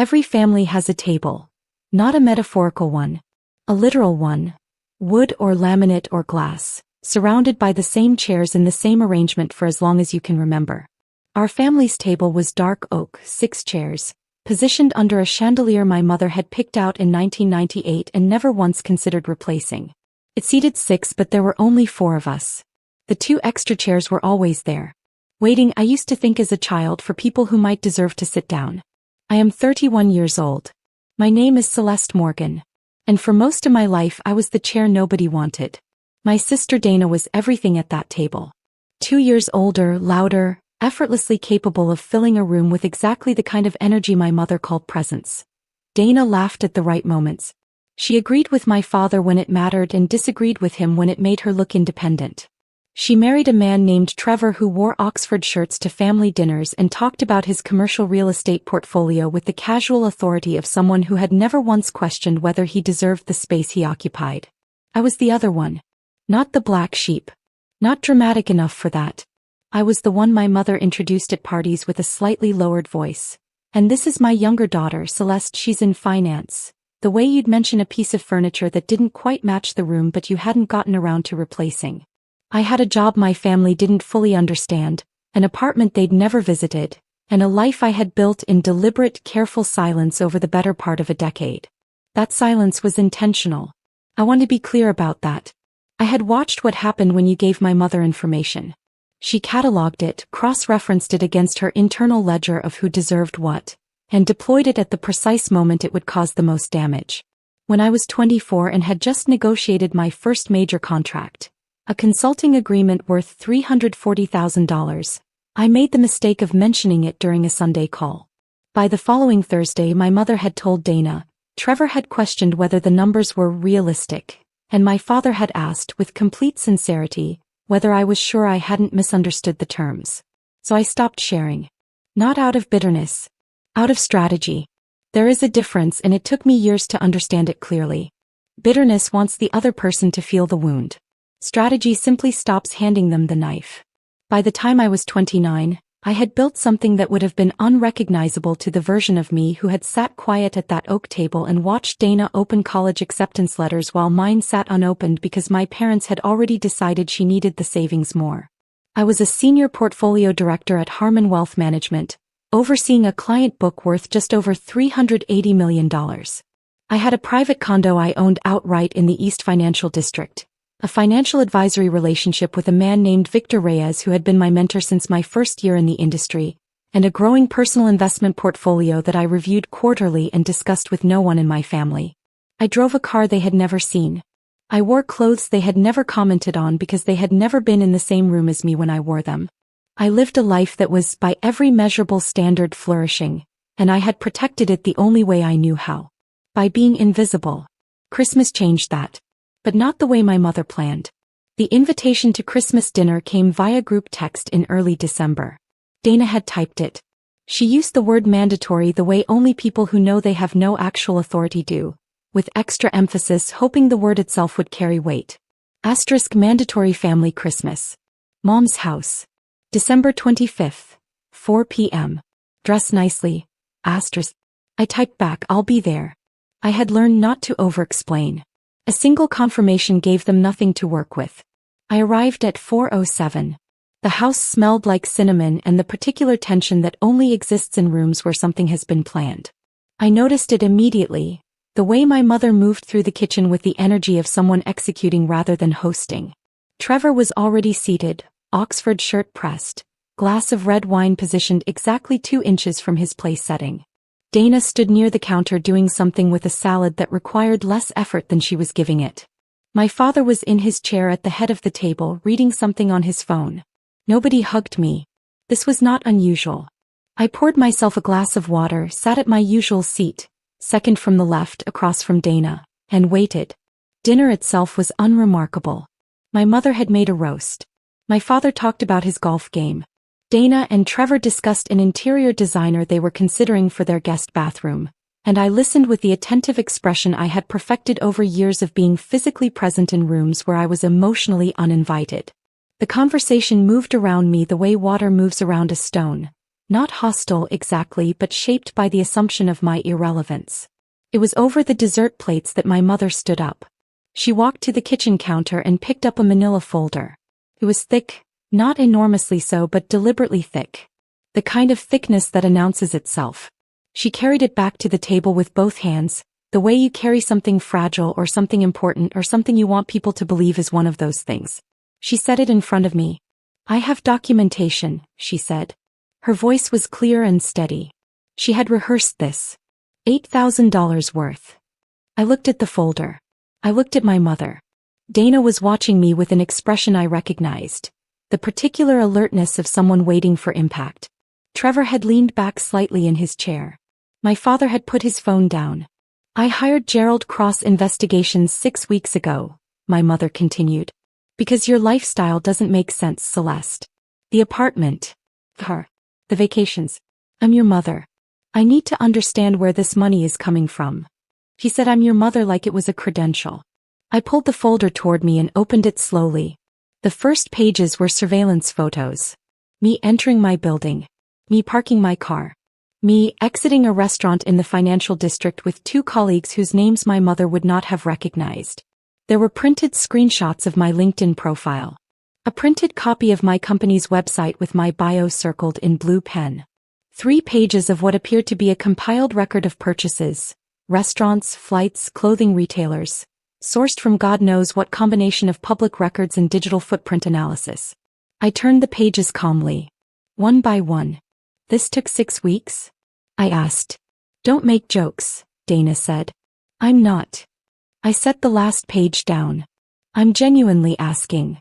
Every family has a table. Not a metaphorical one. A literal one. Wood or laminate or glass, surrounded by the same chairs in the same arrangement for as long as you can remember. Our family's table was dark oak, 6 chairs, positioned under a chandelier my mother had picked out in 1998 and never once considered replacing. It seated 6, but there were only 4 of us. The 2 extra chairs were always there. Waiting, I used to think as a child, for people who might deserve to sit down. I am 31 years old. My name is Celeste Morgan. And for most of my life I was the chair nobody wanted. My sister Dana was everything at that table. 2 years older, louder, effortlessly capable of filling a room with exactly the kind of energy my mother called presence. Dana laughed at the right moments. She agreed with my father when it mattered and disagreed with him when it made her look independent. She married a man named Trevor who wore Oxford shirts to family dinners and talked about his commercial real estate portfolio with the casual authority of someone who had never once questioned whether he deserved the space he occupied. I was the other one. Not the black sheep. Not dramatic enough for that. I was the one my mother introduced at parties with a slightly lowered voice. And this is my younger daughter, Celeste. She's in finance. The way you'd mention a piece of furniture that didn't quite match the room but you hadn't gotten around to replacing. I had a job my family didn't fully understand, an apartment they'd never visited, and a life I had built in deliberate, careful silence over the better part of a decade. That silence was intentional. I want to be clear about that. I had watched what happened when you gave my mother information. She catalogued it, cross-referenced it against her internal ledger of who deserved what, and deployed it at the precise moment it would cause the most damage. When I was 24 and had just negotiated my first major contract, a consulting agreement worth $340,000, I made the mistake of mentioning it during a Sunday call. By the following Thursday my mother had told Dana, Trevor had questioned whether the numbers were realistic, and my father had asked with complete sincerity whether I was sure I hadn't misunderstood the terms. So I stopped sharing. Not out of bitterness. Out of strategy. There is a difference and it took me years to understand it clearly. Bitterness wants the other person to feel the wound. Strategy simply stops handing them the knife. By the time I was 29, I had built something that would have been unrecognizable to the version of me who had sat quiet at that oak table and watched Dana open college acceptance letters while mine sat unopened because my parents had already decided she needed the savings more. I was a senior portfolio director at Harmon Wealth Management, overseeing a client book worth just over $380 million. I had a private condo I owned outright in the East Financial District, a financial advisory relationship with a man named Victor Reyes who had been my mentor since my first year in the industry, and a growing personal investment portfolio that I reviewed quarterly and discussed with no one in my family. I drove a car they had never seen. I wore clothes they had never commented on because they had never been in the same room as me when I wore them. I lived a life that was, by every measurable standard, flourishing, and I had protected it the only way I knew how. By being invisible. Christmas changed that. But not the way my mother planned. The invitation to Christmas dinner came via group text in early December. Dana had typed it. She used the word mandatory the way only people who know they have no actual authority do, with extra emphasis, hoping the word itself would carry weight. * mandatory family Christmas. Mom's house. December 25th, 4 p.m. Dress nicely. *. I typed back, I'll be there. I had learned not to over-explain. A single confirmation gave them nothing to work with. I arrived at 4:07. The house smelled like cinnamon and the particular tension that only exists in rooms where something has been planned. I noticed it immediately, the way my mother moved through the kitchen with the energy of someone executing rather than hosting. Trevor was already seated, Oxford shirt pressed, glass of red wine positioned exactly 2 inches from his place setting. Dana stood near the counter doing something with a salad that required less effort than she was giving it. My father was in his chair at the head of the table reading something on his phone. Nobody hugged me. This was not unusual. I poured myself a glass of water, sat at my usual seat, second from the left across from Dana, and waited. Dinner itself was unremarkable. My mother had made a roast. My father talked about his golf game. Dana and Trevor discussed an interior designer they were considering for their guest bathroom, and I listened with the attentive expression I had perfected over years of being physically present in rooms where I was emotionally uninvited. The conversation moved around me the way water moves around a stone, Not hostile exactly, but shaped by the assumption of my irrelevance. It was over the dessert plates that my mother stood up. She walked to the kitchen counter and picked up a manila folder. It was thick, not enormously so but deliberately thick. The kind of thickness that announces itself. She carried it back to the table with both hands, the way you carry something fragile or something important or something you want people to believe is one of those things. She set it in front of me. "I have documentation," she said. Her voice was clear and steady. She had rehearsed this. $8,000 worth. I looked at the folder. I looked at my mother. Dana was watching me with an expression I recognized, the particular alertness of someone waiting for impact. Trevor had leaned back slightly in his chair. My father had put his phone down. "I hired Gerald Cross Investigations 6 weeks ago," my mother continued. "Because your lifestyle doesn't make sense, Celeste. The apartment. The vacations. I'm your mother. I need to understand where this money is coming from." He said "I'm your mother" like it was a credential. I pulled the folder toward me and opened it slowly. The first pages were surveillance photos. Me entering my building. Me parking my car. Me exiting a restaurant in the financial district with 2 colleagues whose names my mother would not have recognized. There were printed screenshots of my LinkedIn profile. A printed copy of my company's website with my bio circled in blue pen. 3 pages of what appeared to be a compiled record of purchases, restaurants, flights, clothing retailers, sourced from God knows what combination of public records and digital footprint analysis. I turned the pages calmly. One by one. "This took 6 weeks?" I asked. "Don't make jokes," Dana said. "I'm not." I set the last page down. "I'm genuinely asking."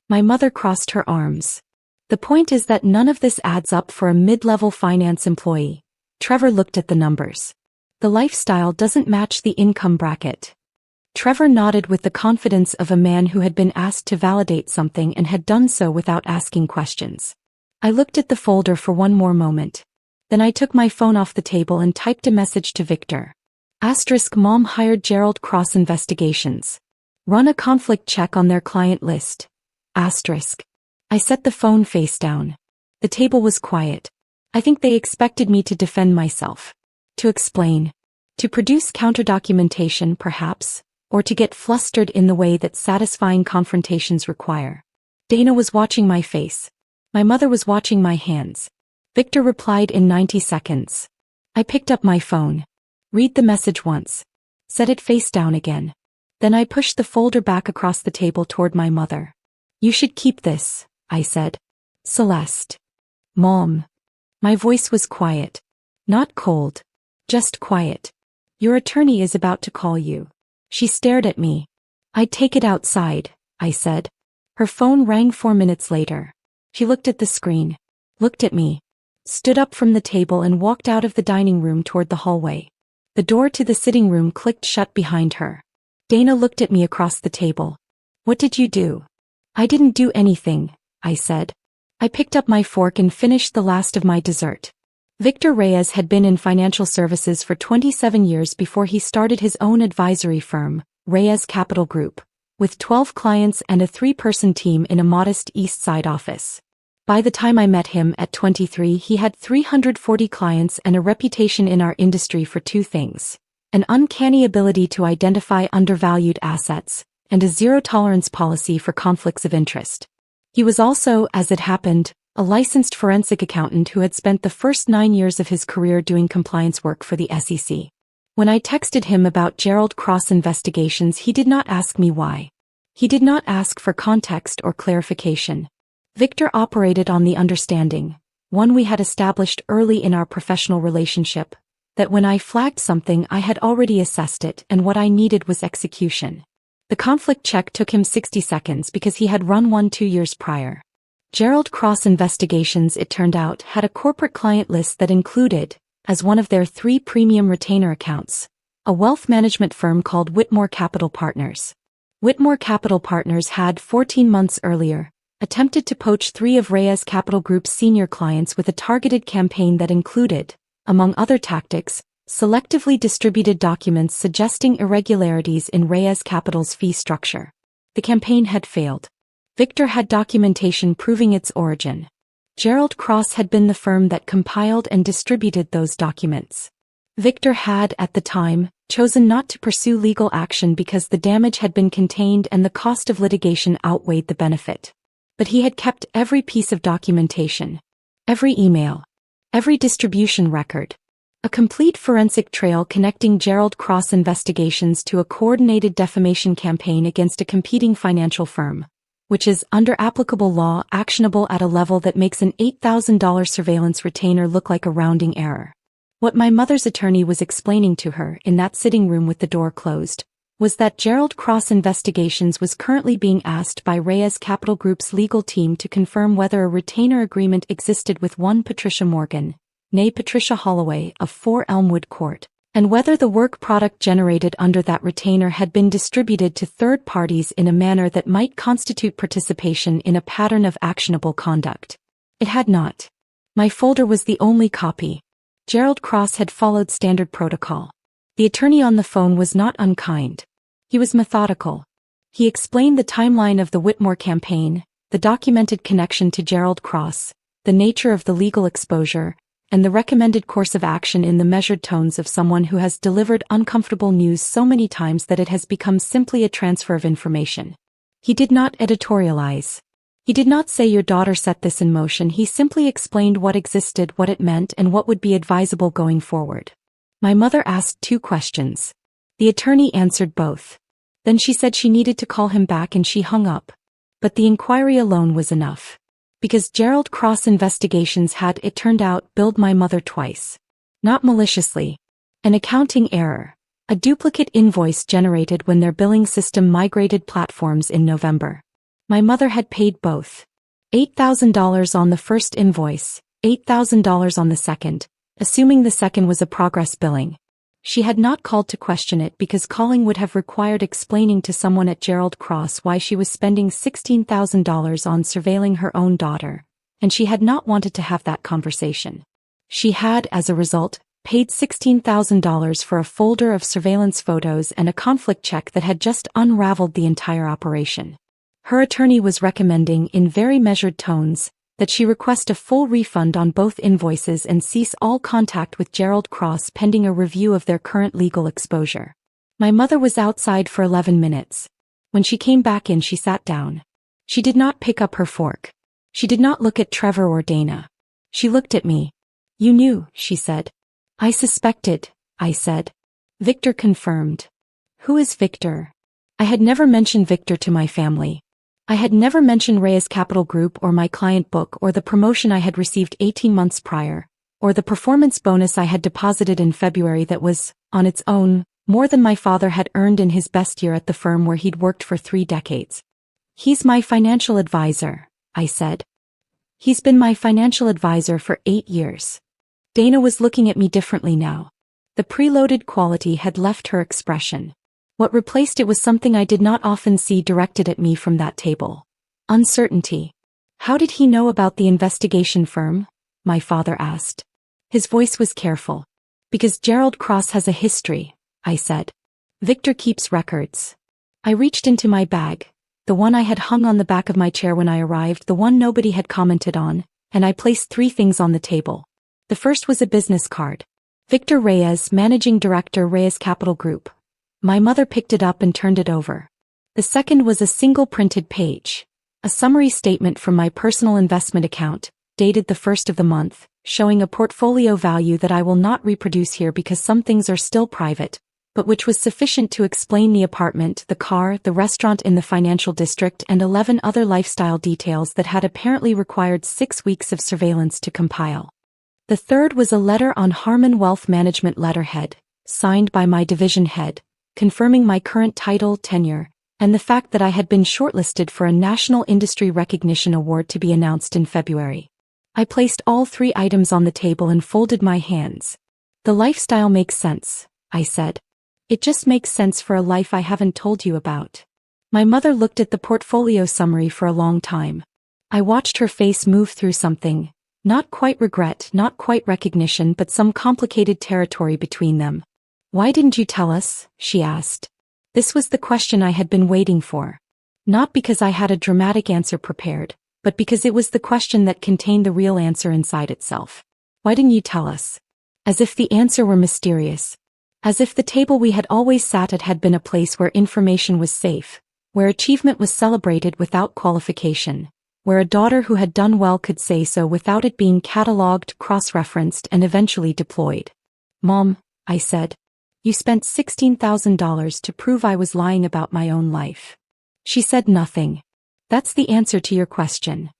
My mother crossed her arms. "The point is that none of this adds up for a mid-level finance employee." Trevor looked at the numbers. "The lifestyle doesn't match the income bracket." Trevor nodded with the confidence of a man who had been asked to validate something and had done so without asking questions. I looked at the folder for one more moment. Then I took my phone off the table and typed a message to Victor. *Mom hired Gerald Cross Investigations. Run a conflict check on their client list. I set the phone face down. The table was quiet. I think they expected me to defend myself. To explain. To produce counter-documentation, perhaps, or to get flustered in the way that satisfying confrontations require. Dana was watching my face. My mother was watching my hands. Victor replied in 90 seconds. I picked up my phone. Read the message once. Set it face down again. Then I pushed the folder back across the table toward my mother. "You should keep this," I said. "Celeste." "Mom." My voice was quiet. Not cold. Just quiet. "Your attorney is about to call you." She stared at me. "I'd take it outside," I said. Her phone rang 4 minutes later. She looked at the screen. Looked at me. Stood up from the table and walked out of the dining room toward the hallway. The door to the sitting room clicked shut behind her. Dana looked at me across the table. "What did you do?" "I didn't do anything," I said. I picked up my fork and finished the last of my dessert. Victor Reyes had been in financial services for 27 years before he started his own advisory firm, Reyes Capital Group, with 12 clients and a 3-person team in a modest East Side office. By the time I met him at 23, he had 340 clients and a reputation in our industry for 2 things: an uncanny ability to identify undervalued assets, and a zero-tolerance policy for conflicts of interest. He was also, as it happened, a licensed forensic accountant who had spent the first 9 years of his career doing compliance work for the SEC. When I texted him about Gerald Cross Investigations, he did not ask me why. He did not ask for context or clarification. Victor operated on the understanding, one we had established early in our professional relationship, that when I flagged something I had already assessed it and what I needed was execution. The conflict check took him 60 seconds because he had run one 2 years prior. Gerald Cross Investigations, it turned out, had a corporate client list that included, as one of their 3 premium retainer accounts, a wealth management firm called Whitmore Capital Partners. Whitmore Capital Partners had, 14 months earlier, attempted to poach 3 of Reyes Capital Group's senior clients with a targeted campaign that included, among other tactics, selectively distributed documents suggesting irregularities in Reyes Capital's fee structure. The campaign had failed. Victor had documentation proving its origin. Gerald Cross had been the firm that compiled and distributed those documents. Victor had, at the time, chosen not to pursue legal action because the damage had been contained and the cost of litigation outweighed the benefit. But he had kept every piece of documentation, every email, every distribution record. A complete forensic trail connecting Gerald Cross investigations to a coordinated defamation campaign against a competing financial firm, which is, under applicable law, actionable at a level that makes an $8,000 surveillance retainer look like a rounding error. What my mother's attorney was explaining to her in that sitting room with the door closed was that Gerald Cross Investigations was currently being asked by Reyes Capital Group's legal team to confirm whether a retainer agreement existed with one Patricia Morgan, née Patricia Holloway of 4 Elmwood Court, and whether the work product generated under that retainer had been distributed to third parties in a manner that might constitute participation in a pattern of actionable conduct. It had not. My folder was the only copy. Gerald Cross had followed standard protocol. The attorney on the phone was not unkind. He was methodical. He explained the timeline of the Whitmore campaign, the documented connection to Gerald Cross, the nature of the legal exposure, and the recommended course of action in the measured tones of someone who has delivered uncomfortable news so many times that it has become simply a transfer of information. He did not editorialize. He did not say your daughter set this in motion. He simply explained what existed, what it meant, and what would be advisable going forward. My mother asked 2 questions. The attorney answered both. Then she said she needed to call him back and she hung up. But the inquiry alone was enough. Because Gerald Cross Investigations had, it turned out, billed my mother twice. Not maliciously. An accounting error. A duplicate invoice generated when their billing system migrated platforms in November. My mother had paid both. $8,000 on the first invoice, $8,000 on the second, assuming the second was a progress billing. She had not called to question it because calling would have required explaining to someone at Gerald Cross why she was spending $16,000 on surveilling her own daughter, and she had not wanted to have that conversation. She had, as a result, paid $16,000 for a folder of surveillance photos and a conflict check that had just unraveled the entire operation. Her attorney was recommending, in very measured tones, that she request a full refund on both invoices and cease all contact with Gerald Cross pending a review of their current legal exposure. My mother was outside for 11 minutes. When she came back in, she sat down. She did not pick up her fork. She did not look at Trevor or Dana. She looked at me. You knew, she said. I suspected, I said. Victor confirmed. Who is Victor? I had never mentioned Victor to my family. I had never mentioned Reyes Capital Group or my client book or the promotion I had received 18 months prior, or the performance bonus I had deposited in February that was, on its own, more than my father had earned in his best year at the firm where he'd worked for 3 decades. He's my financial advisor, I said. He's been my financial advisor for 8 years. Dana was looking at me differently now. The preloaded quality had left her expression. What replaced it was something I did not often see directed at me from that table. Uncertainty. How did he know about the investigation firm? My father asked. His voice was careful. Because Gerald Cross has a history, I said. Victor keeps records. I reached into my bag, the one I had hung on the back of my chair when I arrived, the one nobody had commented on, and I placed 3 things on the table. The first was a business card. Victor Reyes, Managing Director, Reyes Capital Group. My mother picked it up and turned it over. The second was a single printed page. A summary statement from my personal investment account, dated the 1st of the month, showing a portfolio value that I will not reproduce here because some things are still private, but which was sufficient to explain the apartment, the car, the restaurant in the financial district, and 11 other lifestyle details that had apparently required 6 weeks of surveillance to compile. The third was a letter on Harmon Wealth Management letterhead, signed by my division head, confirming my current title, tenure, and the fact that I had been shortlisted for a National Industry Recognition Award to be announced in February. I placed all 3 items on the table and folded my hands. The lifestyle makes sense, I said. It just makes sense for a life I haven't told you about. My mother looked at the portfolio summary for a long time. I watched her face move through something, not quite regret, not quite recognition, but some complicated territory between them. Why didn't you tell us? She asked. This was the question I had been waiting for. Not because I had a dramatic answer prepared, but because it was the question that contained the real answer inside itself. Why didn't you tell us? As if the answer were mysterious. As if the table we had always sat at had been a place where information was safe, where achievement was celebrated without qualification, where a daughter who had done well could say so without it being catalogued, cross-referenced, and eventually deployed. Mom, I said, you spent $16,000 to prove I was lying about my own life. She said nothing. That's the answer to your question.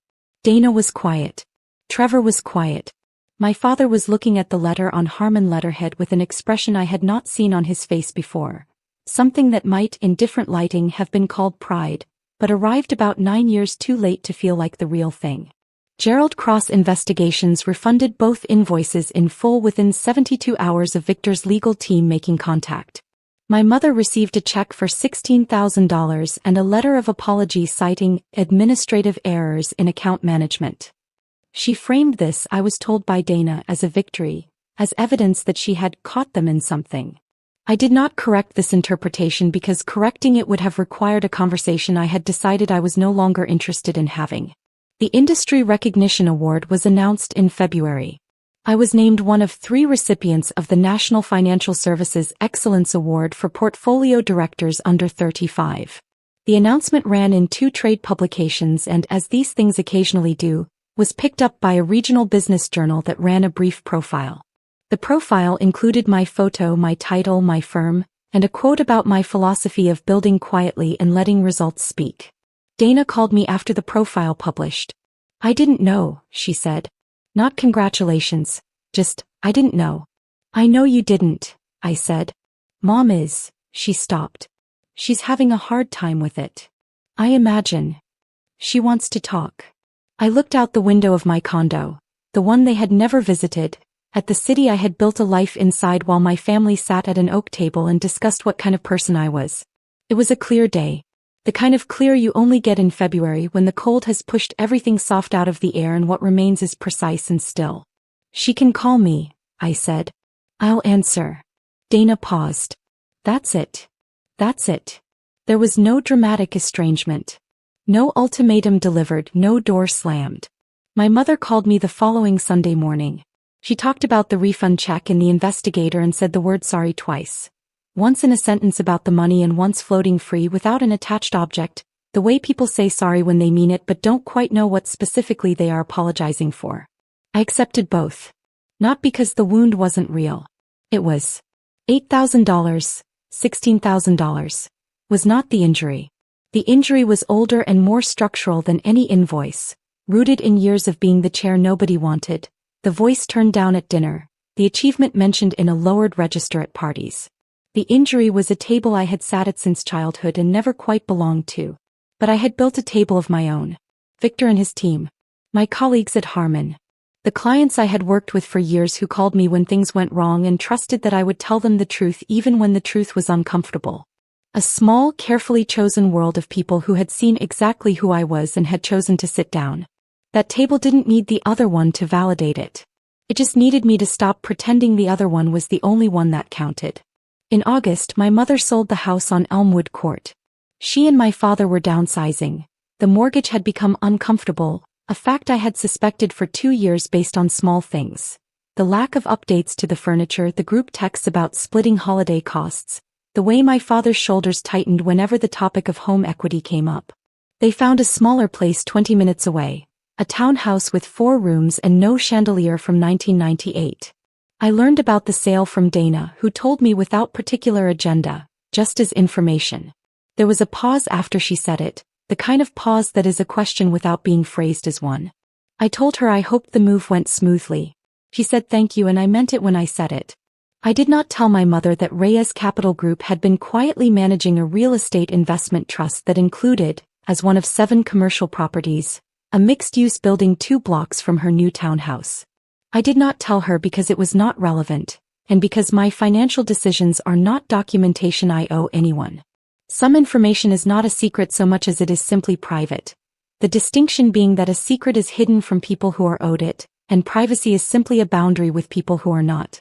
Dana was quiet. Trevor was quiet. My father was looking at the letter on Harmon letterhead with an expression I had not seen on his face before. Something that might, in different lighting, have been called pride, but arrived about 9 years too late to feel like the real thing. Gerald Cross Investigations refunded both invoices in full within 72 hours of Victor's legal team making contact. My mother received a check for $16,000 and a letter of apology citing administrative errors in account management. She framed this, I was told by Dana, as a victory, as evidence that she had caught them in something. I did not correct this interpretation because correcting it would have required a conversation I had decided I was no longer interested in having. The Industry Recognition Award was announced in February. I was named one of 3 recipients of the National Financial Services Excellence Award for Portfolio Directors Under 35. The announcement ran in 2 trade publications and, as these things occasionally do, was picked up by a regional business journal that ran a brief profile. The profile included my photo, my title, my firm, and a quote about my philosophy of building quietly and letting results speak. Dana called me after the profile published. I didn't know, she said. Not congratulations, just, I didn't know. I know you didn't, I said. Mom is, she stopped. She's having a hard time with it. I imagine. She wants to talk. I looked out the window of my condo, the one they had never visited, at the city I had built a life inside while my family sat at an oak table and discussed what kind of person I was. It was a clear day. The kind of clear you only get in February when the cold has pushed everything soft out of the air and what remains is precise and still. She can call me, I said. I'll answer. Dana paused. That's it. That's it. There was no dramatic estrangement. No ultimatum delivered, no door slammed. My mother called me the following Sunday morning. She talked about the refund check in the Investigator and said the word sorry twice. Once in a sentence about the money and once floating free without an attached object, the way people say sorry when they mean it but don't quite know what specifically they are apologizing for. I accepted both. Not because the wound wasn't real. It was. $8,000, $16,000. Was not the injury. The injury was older and more structural than any invoice, rooted in years of being the chair nobody wanted, the voice turned down at dinner, the achievement mentioned in a lowered register at parties. The injury was a table I had sat at since childhood and never quite belonged to. But I had built a table of my own. Victor and his team. My colleagues at Harmon. The clients I had worked with for years who called me when things went wrong and trusted that I would tell them the truth even when the truth was uncomfortable. A small, carefully chosen world of people who had seen exactly who I was and had chosen to sit down. That table didn't need the other one to validate it. It just needed me to stop pretending the other one was the only one that counted. In August, my mother sold the house on Elmwood Court. She and my father were downsizing. The mortgage had become uncomfortable, a fact I had suspected for 2 years based on small things. The lack of updates to the furniture, the group texts about splitting holiday costs, the way my father's shoulders tightened whenever the topic of home equity came up. They found a smaller place 20 minutes away, a townhouse with 4 rooms and no chandelier from 1998. I learned about the sale from Dana, who told me without particular agenda, just as information. There was a pause after she said it, the kind of pause that is a question without being phrased as one. I told her I hoped the move went smoothly. She said thank you and I meant it when I said it. I did not tell my mother that Reyes Capital Group had been quietly managing a real estate investment trust that included, as one of 7 commercial properties, a mixed-use building 2 blocks from her new townhouse. I did not tell her because it was not relevant, and because my financial decisions are not documentation I owe anyone. Some information is not a secret so much as it is simply private. The distinction being that a secret is hidden from people who are owed it, and privacy is simply a boundary with people who are not.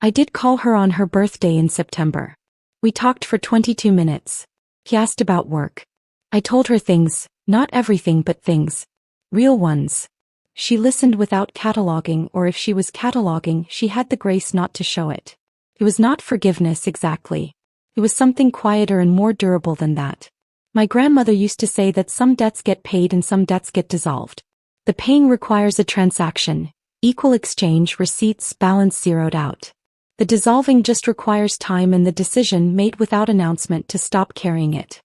I did call her on her birthday in September. We talked for 22 minutes. He asked about work. I told her things, not everything but things. Real ones. She listened without cataloging, or if she was cataloging, she had the grace not to show it. It was not forgiveness exactly. It was something quieter and more durable than that. My grandmother used to say that some debts get paid and some debts get dissolved. The paying requires a transaction, equal exchange, receipts, balance zeroed out. The dissolving just requires time and the decision made without announcement to stop carrying it.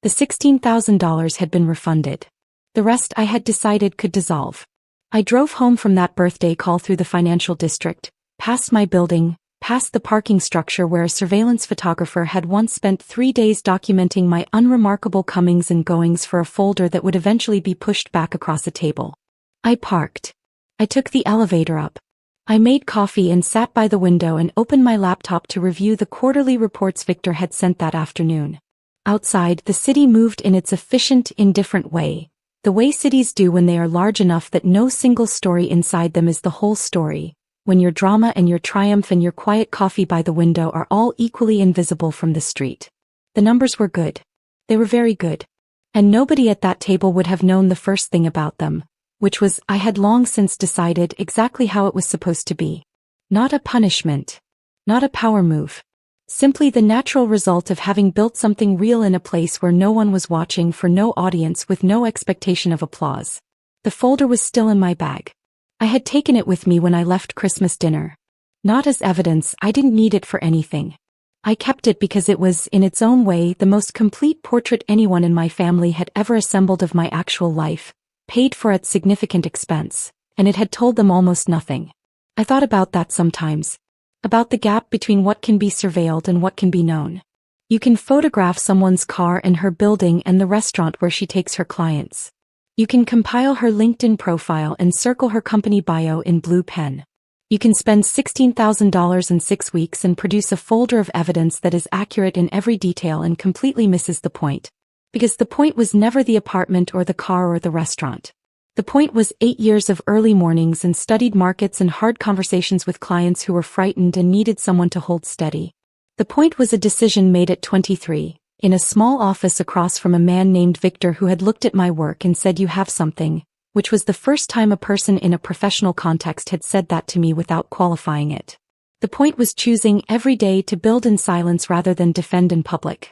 The $16,000 had been refunded. The rest I had decided could dissolve. I drove home from that birthday call through the financial district, past my building, past the parking structure where a surveillance photographer had once spent 3 days documenting my unremarkable comings and goings for a folder that would eventually be pushed back across a table. I parked. I took the elevator up. I made coffee and sat by the window and opened my laptop to review the quarterly reports Victor had sent that afternoon. Outside, the city moved in its efficient, indifferent way, the way cities do when they are large enough that no single story inside them is the whole story, when your drama and your triumph and your quiet coffee by the window are all equally invisible from the street. The numbers were good. They were very good. And nobody at that table would have known the first thing about them, which was, I had long since decided, exactly how it was supposed to be. Not a punishment. Not a power move. Simply the natural result of having built something real in a place where no one was watching, for no audience, with no expectation of applause. The folder was still in my bag. I had taken it with me when I left Christmas dinner. Not as evidence, I didn't need it for anything. I kept it because it was, in its own way, the most complete portrait anyone in my family had ever assembled of my actual life, paid for at significant expense, and it had told them almost nothing. I thought about that sometimes. About the gap between what can be surveilled and what can be known. You can photograph someone's car and her building and the restaurant where she takes her clients. You can compile her LinkedIn profile and circle her company bio in blue pen. You can spend $16,000 in 6 weeks and produce a folder of evidence that is accurate in every detail and completely misses the point. Because the point was never the apartment or the car or the restaurant. The point was 8 years of early mornings and studied markets and hard conversations with clients who were frightened and needed someone to hold steady. The point was a decision made at 23, in a small office across from a man named Victor who had looked at my work and said, "You have something," which was the first time a person in a professional context had said that to me without qualifying it. The point was choosing every day to build in silence rather than defend in public.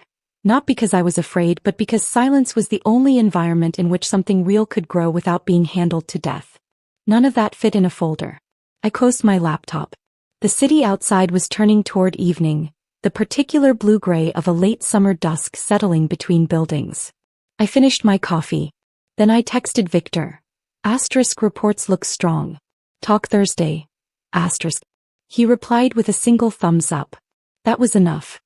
Not because I was afraid, but because silence was the only environment in which something real could grow without being handled to death. None of that fit in a folder. I closed my laptop. The city outside was turning toward evening, the particular blue-gray of a late summer dusk settling between buildings. I finished my coffee. Then I texted Victor. Reports look strong. Talk Thursday. He replied with a single thumbs up. That was enough.